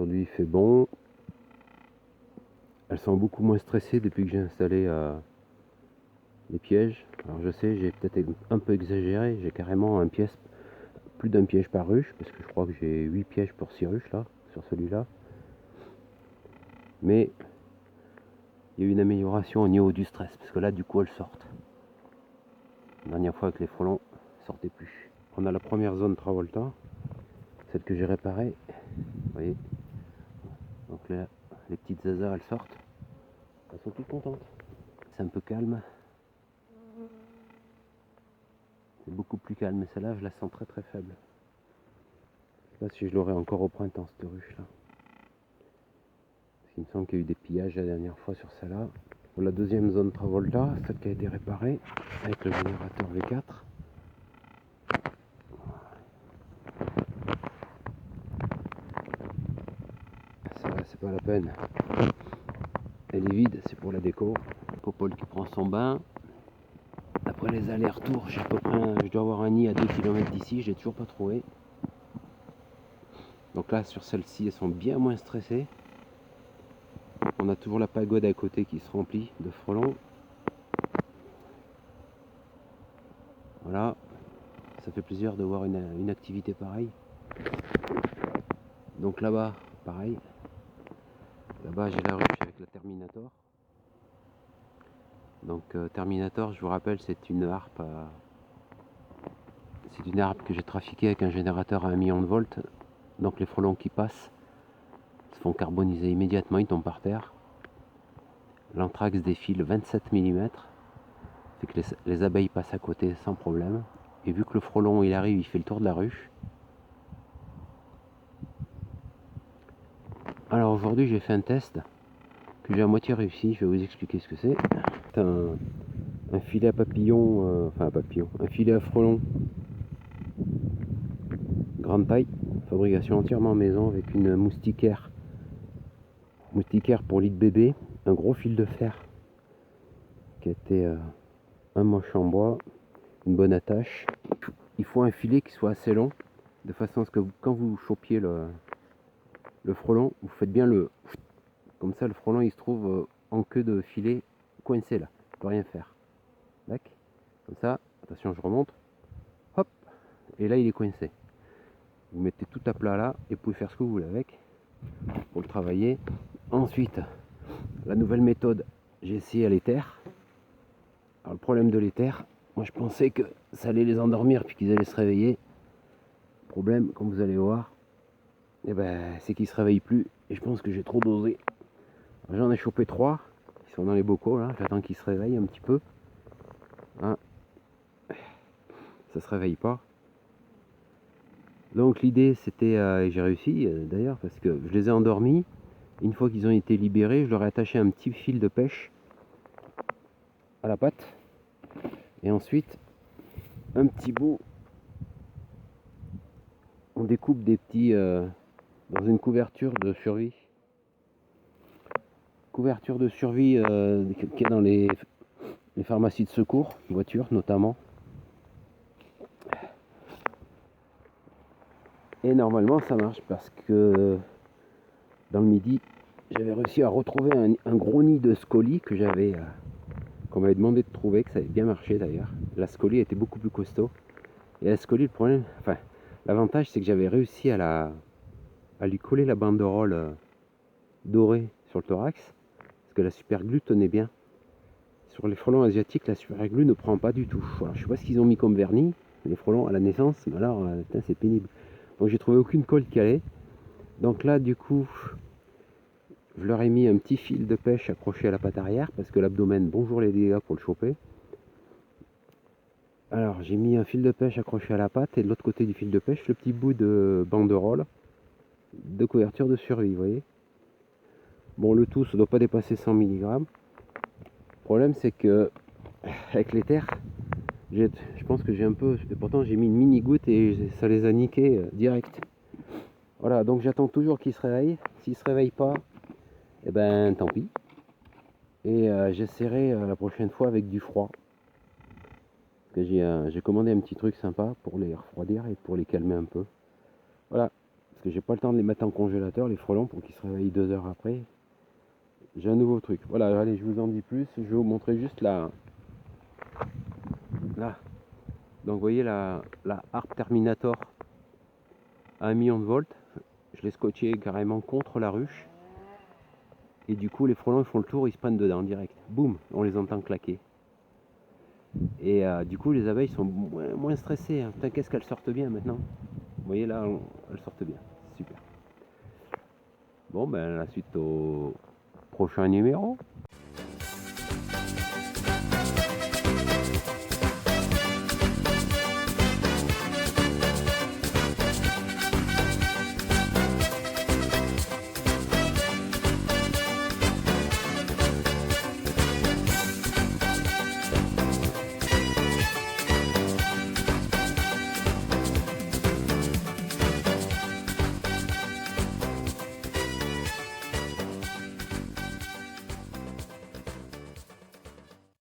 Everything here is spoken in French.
Aujourd'hui il fait bon. Elles sont beaucoup moins stressées depuis que j'ai installé les pièges. Alors je sais, j'ai peut-être un peu exagéré, j'ai carrément plus d'un piège par ruche, parce que je crois que j'ai 8 pièges pour 6 ruches là, sur celui-là. Mais il y a eu une amélioration au niveau du stress, parce que là du coup elles sortent. La dernière fois avec les frelons, elles sortaient plus. On a la première zone Travolta, celle que j'ai réparée. Vous voyez. Donc là, les petites zazas elles sortent. Elles sont toutes contentes. C'est un peu calme. C'est beaucoup plus calme, mais celle-là je la sens très très faible. Je sais pas si je l'aurai encore au printemps cette ruche là. Parce qu'il me semble qu'il y a eu des pillages la dernière fois sur celle-là. Pour la deuxième zone Travolta, celle qui a été réparée avec le générateur V4. Ça, c'est pas la peine. Elle est vide, c'est pour la déco. Popole qui prend son bain. Après les allers-retours, j'ai à peu près, je dois avoir un nid à 2 km d'ici, je l'ai toujours pas trouvé. Donc là, sur celle-ci, elles sont bien moins stressées. On a toujours la pagode à côté qui se remplit de frelons. Voilà, ça fait plaisir de voir une activité pareille. Donc là-bas, pareil. Là-bas, j'ai la ruche avec la Terminator. Donc Terminator, je vous rappelle, c'est une harpe. C'est une harpe que j'ai trafiquée avec un générateur à 1 million de volts. Donc les frelons qui passent se font carboniser immédiatement, ils tombent par terre. L'anthrax défile 27 mm. Fait que les abeilles passent à côté sans problème. Et vu que le frelon il arrive, il fait le tour de la ruche. Alors aujourd'hui j'ai fait un test que j'ai à moitié réussi, je vais vous expliquer ce que c'est. C'est un filet à papillon, un filet à frelon grande taille, fabrication entièrement maison avec une moustiquaire pour lit de bébé, un gros fil de fer qui a été un manche en bois, une bonne attache. Il faut un filet qui soit assez long, de façon à ce que quand vous chopiez le frelon, vous faites bien comme ça le frelon il se trouve en queue de filet coincé là, il peut rien faire. Tac. Comme ça, attention je remonte, hop, et là il est coincé. Vous mettez tout à plat là et vous pouvez faire ce que vous voulez avec pour le travailler. Ensuite, la nouvelle méthode, j'ai essayé à l'éther. Alors le problème de l'éther, moi je pensais que ça allait les endormir puis qu'ils allaient se réveiller. Le problème, comme vous allez voir, c'est qu'ils se réveillent plus et je pense que j'ai trop dosé. J'en ai chopé 3, ils sont dans les bocaux là, j'attends qu'ils se réveillent un petit peu. Hein. Ça se réveille pas. Donc l'idée c'était, et j'ai réussi d'ailleurs parce que je les ai endormis. Une fois qu'ils ont été libérés, je leur ai attaché un petit fil de pêche à la patte. Et ensuite, un petit bout, on découpe des petits dans une couverture de survie. Couverture de survie qui est dans les pharmacies de secours, voitures notamment. Et normalement ça marche parce que dans le midi, j'avais réussi à retrouver un gros nid de scolie que qu'on m'avait demandé de trouver, que ça avait bien marché d'ailleurs. La scolie était beaucoup plus costaud. Et la scolie, le problème, l'avantage c'est que j'avais réussi à lui coller la banderole dorée sur le thorax, parce que la super glue tenait bien. Sur les frelons asiatiques, la super glue ne prend pas du tout. Alors, je sais pas ce qu'ils ont mis comme vernis, les frelons à la naissance, mais alors c'est pénible. Donc j'ai trouvé aucune colle qui allait. Donc là du coup, je leur ai mis un petit fil de pêche accroché à la patte arrière, parce que l'abdomen, bonjour les dégâts pour le choper. Alors j'ai mis un fil de pêche accroché à la patte et de l'autre côté du fil de pêche, le petit bout de banderole de couverture de survie, vous voyez. Bon, le tout, ça ne doit pas dépasser 100 mg. Le problème, c'est que avec l'éther, je pense que j'ai un peu, et pourtant j'ai mis une mini goutte et ça les a niqués direct. Voilà, donc j'attends toujours qu'ils se réveillent. S'ils ne se réveillent pas, eh ben tant pis. Et j'essaierai la prochaine fois avec du froid. Parce que j'ai commandé un petit truc sympa pour les refroidir et pour les calmer un peu. Voilà, parce que j'ai pas le temps de les mettre en congélateur, les frelons, pour qu'ils se réveillent 2 heures après. J'ai un nouveau truc. Voilà, allez, je vous en dis plus. Je vais vous montrer juste là. Donc vous voyez la Harp Terminator à 1 million de volts. Je l'ai scotché carrément contre la ruche. Et du coup, les frelons ils font le tour, ils se prennent dedans direct. Boum, on les entend claquer. Et du coup, les abeilles sont moins stressées. Hein. Putain, qu'est-ce qu'elles sortent bien maintenant. Vous voyez là, elles sortent bien. Super. Bon, ben la suite au prochain numéro.